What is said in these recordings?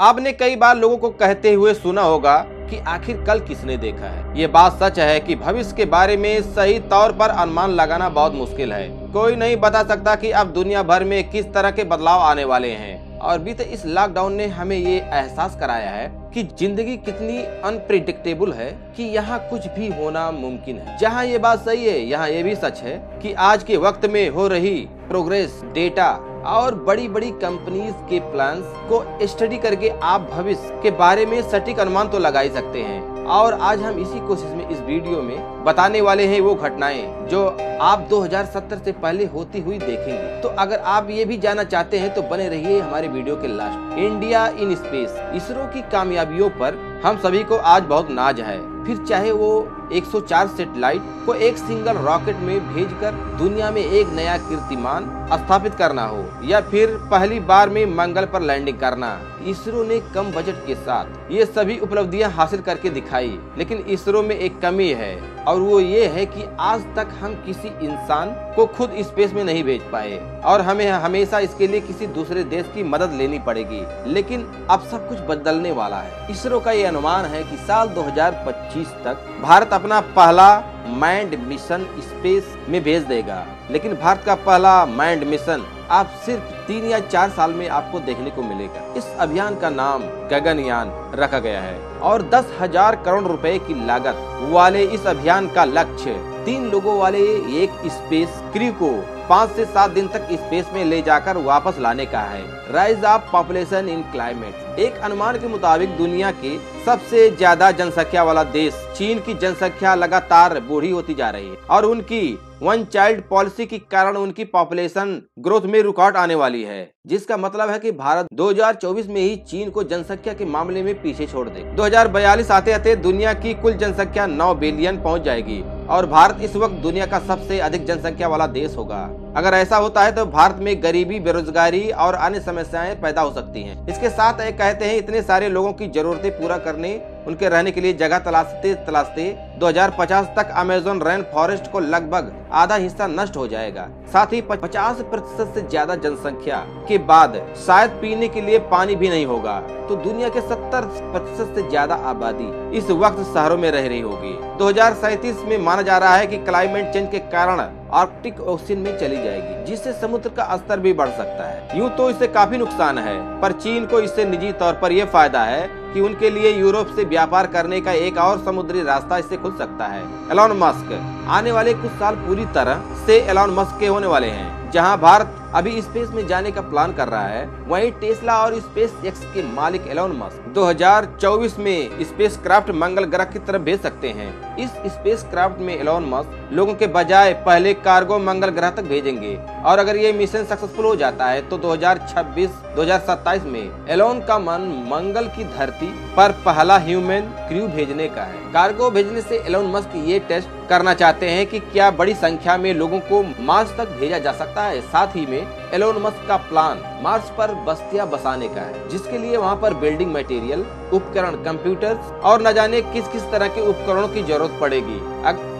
आपने कई बार लोगों को कहते हुए सुना होगा कि आखिर कल किसने देखा है। ये बात सच है कि भविष्य के बारे में सही तौर पर अनुमान लगाना बहुत मुश्किल है। कोई नहीं बता सकता कि अब दुनिया भर में किस तरह के बदलाव आने वाले हैं। और बीते इस लॉकडाउन ने हमें ये एहसास कराया है कि जिंदगी कितनी अनप्रिडिक्टेबल है कि यहाँ कुछ भी होना मुमकिन है। जहाँ ये बात सही है, यहाँ ये भी सच है कि आज के वक्त में हो रही प्रोग्रेस, डेटा और बड़ी बड़ी कंपनीज के प्लान्स को स्टडी करके आप भविष्य के बारे में सटीक अनुमान तो लगा ही सकते हैं। और आज हम इसी कोशिश में इस वीडियो में बताने वाले हैं वो घटनाएं जो आप 2070 से पहले होती हुई देखेंगे। तो अगर आप ये भी जानना चाहते हैं तो बने रहिए हमारे वीडियो के last. India in space, ISRO की कामयाबियों पर हम सभी को आज बहुत नाज है। फिर चाहे वो 104 सैटेलाइट को एक सिंगल रॉकेट में भेजकर दुनिया में एक नया कीर्तिमान स्थापित करना हो, या फिर पहली बार में मंगल पर लैंडिंग करना, इसरो ने कम बजट के साथ ये सभी उपलब्धियां हासिल करके दिखाई। लेकिन इसरो में एक कमी है और वो ये है कि आज तक हम किसी इंसान को खुद स्पेस में नहीं भेज पाए और हमें हमेशा इसके लिए किसी दूसरे देश की मदद लेनी पड़ेगी। लेकिन अब सब कुछ बदलने वाला है। इसरो का ये अनुमान है कि साल 2025 तक भारत अपना पहला मैंड मिशन स्पेस में भेज देगा। लेकिन भारत का पहला मैंड मिशन आप सिर्फ 3 या 4 साल में आपको देखने को मिलेगा। इस अभियान का नाम गगनयान रखा गया है और 10,000 करोड़ रुपए की लागत वाले इस अभियान का लक्ष्य 3 लोगों वाले एक स्पेस क्रू को 5 से 7 दिन तक स्पेस में ले जाकर वापस लाने का है। Rise of population in climate, एक अनुमान के मुताबिक दुनिया के सबसे ज्यादा जनसंख्या वाला देश चीन की जनसंख्या लगातार बूढ़ी होती जा रही है और उनकी वन चाइल्ड पॉलिसी के कारण उनकी पॉपुलेशन ग्रोथ में रुकावट आने वाली है, जिसका मतलब है कि भारत 2024 में ही चीन को जनसंख्या के मामले में पीछे छोड़ दे। 2042 आते आते दुनिया की कुल जनसंख्या 9 बिलियन पहुंच जाएगी और भारत इस वक्त दुनिया का सबसे अधिक जनसंख्या वाला देश होगा। अगर ऐसा होता है तो भारत में गरीबी, बेरोजगारी और अन्य समस्याएं पैदा हो सकती हैं। इसके साथ कहते हैं इतने सारे लोगों की जरूरतें पूरा करने, उनके रहने के लिए जगह तलाशते तलाशते 2050 तक अमेज़न रेन फॉरेस्ट को लगभग आधा हिस्सा नष्ट हो जाएगा। साथ ही 50% से ज्यादा जनसंख्या के बाद शायद पीने के लिए पानी भी नहीं होगा। तो दुनिया के 70% से ज्यादा आबादी इस वक्त शहरों में रह रही होगी। 2037 में माना जा रहा है कि क्लाइमेट चेंज के कारण आर्कटिक ओशन में चली जाएगी, जिससे समुद्र का स्तर भी बढ़ सकता है। यूँ तो इससे काफी नुकसान है, पर चीन को इससे निजी तौर पर यह फायदा है कि उनके लिए यूरोप से व्यापार करने का एक और समुद्री रास्ता इससे खुल सकता है। एलोन मस्क, आने वाले कुछ साल पूरी तरह से एलोन मस्क के होने वाले हैं। जहां भारत अभी स्पेस में जाने का प्लान कर रहा है, वहीं टेस्ला और स्पेस एक्स के मालिक एलोन मस्क 2024 में स्पेस क्राफ्ट मंगल ग्रह की तरफ भेज सकते हैं। इस स्पेस क्राफ्ट में एलोन मस्क लोगों के बजाय पहले कार्गो मंगल ग्रह तक भेजेंगे और अगर ये मिशन सक्सेसफुल हो जाता है तो 2026-2027 में एलोन का मन मंगल की धरती पर पहला ह्यूमन क्रू भेजने का है। कार्गो भेजने से एलोन मस्क ये टेस्ट करना चाहते हैं कि क्या बड़ी संख्या में लोगों को मार्स तक भेजा जा सकता है। साथ ही में एलोन मस्क का प्लान मार्स पर बस्तियां बसाने का है, जिसके लिए वहां पर बिल्डिंग मटेरियल, उपकरण, कंप्यूटर्स और न जाने किस किस तरह के उपकरणों की जरूरत पड़ेगी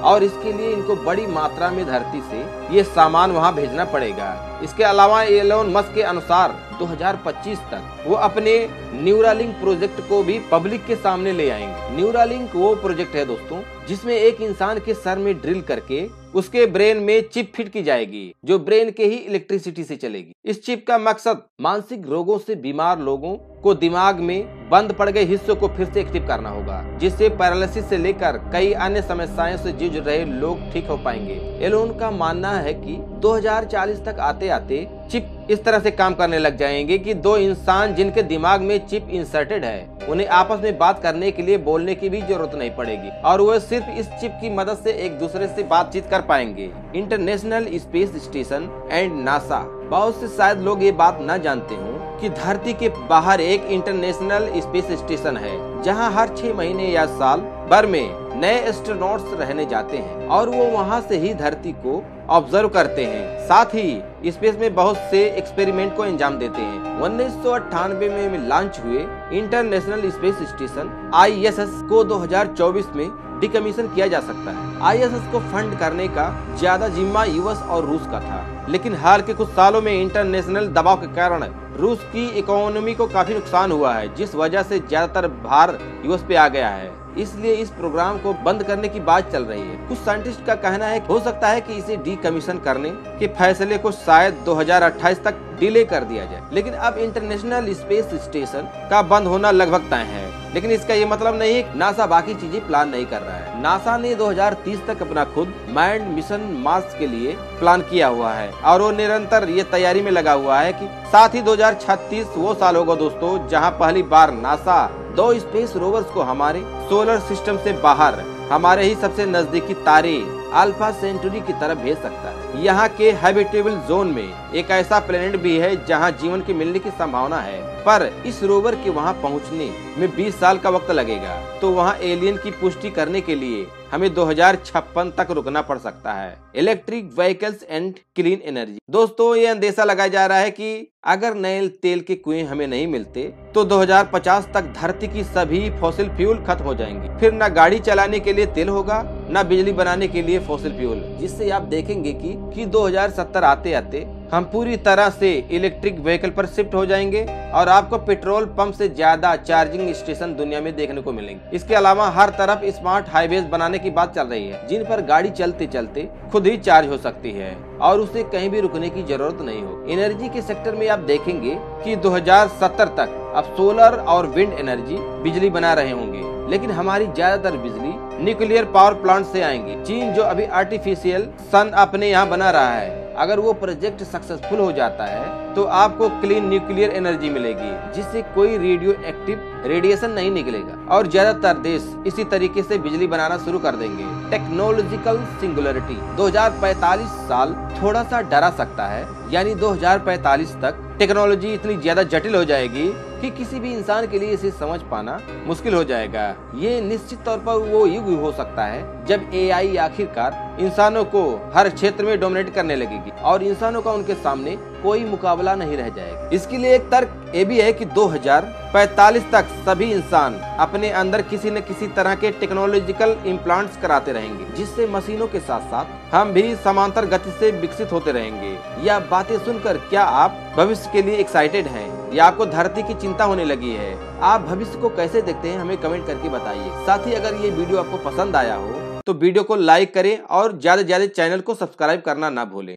और इसके लिए इनको बड़ी मात्रा में धरती से ये सामान वहां भेजना पड़ेगा। इसके अलावा एलोन मस्क के अनुसार 2025 तक वो अपने न्यूरालिंक प्रोजेक्ट को भी पब्लिक के सामने ले आएंगे। न्यूरालिंक वो प्रोजेक्ट है दोस्तों जिसमें एक इंसान के सर में ड्रिल करके उसके ब्रेन में चिप फिट की जाएगी, जो ब्रेन के ही इलेक्ट्रिसिटी से चलेगी। इस चिप का मकसद मानसिक रोगों से बीमार लोगों को दिमाग में बंद पड़ गए हिस्सों को फिर से एक्टिव करना होगा, जिससे पैरालिसिस से लेकर कई अन्य समस्याओं से जूझ रहे लोग ठीक हो पाएंगे। एलोन का मानना है कि 2040 तक आते आते चिप इस तरह से काम करने लग जाएंगे कि 2 इंसान जिनके दिमाग में चिप इंसर्टेड है उन्हें आपस में बात करने के लिए बोलने की भी जरूरत नहीं पड़ेगी और वो सिर्फ इस चिप की मदद से एक दूसरे से बातचीत कर पाएंगे। International space station and NASA, बहुत से शायद लोग ये बात न जानते हो कि धरती के बाहर एक इंटरनेशनल स्पेस स्टेशन है जहां हर 6 महीने या साल भर में नए एस्ट्रोनॉट्स रहने जाते हैं और वो वहां से ही धरती को ऑब्जर्व करते हैं। साथ ही स्पेस में बहुत से एक्सपेरिमेंट को अंजाम देते हैं। 1998 में लॉन्च हुए इंटरनेशनल स्पेस स्टेशन ISS को 2024 में डिकमीशन किया जा सकता है। ISS को फंड करने का ज्यादा जिम्मा यूएस और रूस का था, लेकिन हाल के कुछ सालों में इंटरनेशनल दबाव के कारण रूस की इकोनॉमी को काफी नुकसान हुआ है, जिस वजह से ज्यादातर भार यूएस पे आ गया है। इसलिए इस प्रोग्राम को बंद करने की बात चल रही है। कुछ साइंटिस्ट का कहना है हो सकता है कि इसे डीकमीशन करने के फैसले को शायद 2028 तक डिले कर दिया जाए। लेकिन अब इंटरनेशनल स्पेस स्टेशन का बंद होना लगभग तय है, लेकिन इसका ये मतलब नहीं है कि नासा बाकी चीजें प्लान नहीं कर रहा है। नासा ने 2030 तक अपना खुद मैन्ड मिशन मार्स के लिए प्लान किया हुआ है और वो निरंतर ये तैयारी में लगा हुआ है कि साथ ही 2036 वो साल होगा दोस्तों जहां पहली बार नासा 2 स्पेस रोवर्स को हमारे सोलर सिस्टम से बाहर हमारे ही सबसे नजदीकी तारे अल्फा सेंचुरी की तरफ भेज सकता है। यहाँ के हैबिटेबल जोन में एक ऐसा प्लेनेट भी है जहाँ जीवन के मिलने की संभावना है, पर इस रोवर के वहाँ पहुँचने में 20 साल का वक्त लगेगा। तो वहाँ एलियन की पुष्टि करने के लिए हमें 2056 तक रुकना पड़ सकता है। Electric vehicles and clean energy दोस्तों, ये अंदेशा लगाया जा रहा है कि अगर नए तेल के कुएं हमें नहीं मिलते तो 2050 तक धरती की सभी फॉसिल फ्यूल खत्म हो जाएंगी। फिर न गाड़ी चलाने के लिए तेल होगा, न बिजली बनाने के लिए फॉसिल फ्यूल, जिससे आप देखेंगे कि 2070 आते आते हम पूरी तरह से इलेक्ट्रिक व्हीकल पर शिफ्ट हो जाएंगे और आपको पेट्रोल पंप से ज्यादा चार्जिंग स्टेशन दुनिया में देखने को मिलेंगे। इसके अलावा हर तरफ स्मार्ट हाईवेज बनाने की बात चल रही है, जिन पर गाड़ी चलते चलते खुद ही चार्ज हो सकती है और उसे कहीं भी रुकने की जरूरत नहीं हो। एनर्जी के सेक्टर में आप देखेंगे कि 2070 तक अब सोलर और विंड एनर्जी बिजली बना रहे होंगे, लेकिन हमारी ज्यादातर बिजली न्यूक्लियर पावर प्लांट से आएंगी। चीन जो अभी आर्टिफिशियल सन अपने यहाँ बना रहा है, अगर वो प्रोजेक्ट सक्सेसफुल हो जाता है तो आपको क्लीन न्यूक्लियर एनर्जी मिलेगी, जिससे कोई रेडियो एक्टिव रेडिएशन नहीं निकलेगा और ज्यादातर देश इसी तरीके से बिजली बनाना शुरू कर देंगे। टेक्नोलॉजिकल सिंगुलरिटी 2045 साल थोड़ा सा डरा सकता है, यानी 2045 तक टेक्नोलॉजी इतनी ज्यादा जटिल हो जाएगी कि किसी भी इंसान के लिए इसे समझ पाना मुश्किल हो जाएगा। ये निश्चित तौर पर वो युग हो सकता है जब AI आखिरकार इंसानों को हर क्षेत्र में डोमिनेट करने लगेगी और इंसानों का उनके सामने कोई मुकाबला नहीं रह जाएगा। इसके लिए एक तर्क ये भी है कि 2045 तक सभी इंसान अपने अंदर किसी न किसी तरह के टेक्नोलॉजिकल इम्प्लांट्स कराते रहेंगे, जिससे मशीनों के साथ साथ हम भी समांतर गति से विकसित होते रहेंगे। यह बातें सुनकर क्या आप भविष्य के लिए एक्साइटेड हैं या आपको धरती की चिंता होने लगी है? आप भविष्य को कैसे देखते हैं हमें कमेंट करके बताइए। साथ ही अगर ये वीडियो आपको पसंद आया हो तो वीडियो को लाइक करें और ज्यादा से ज्यादा चैनल को सब्सक्राइब करना ना भूलें।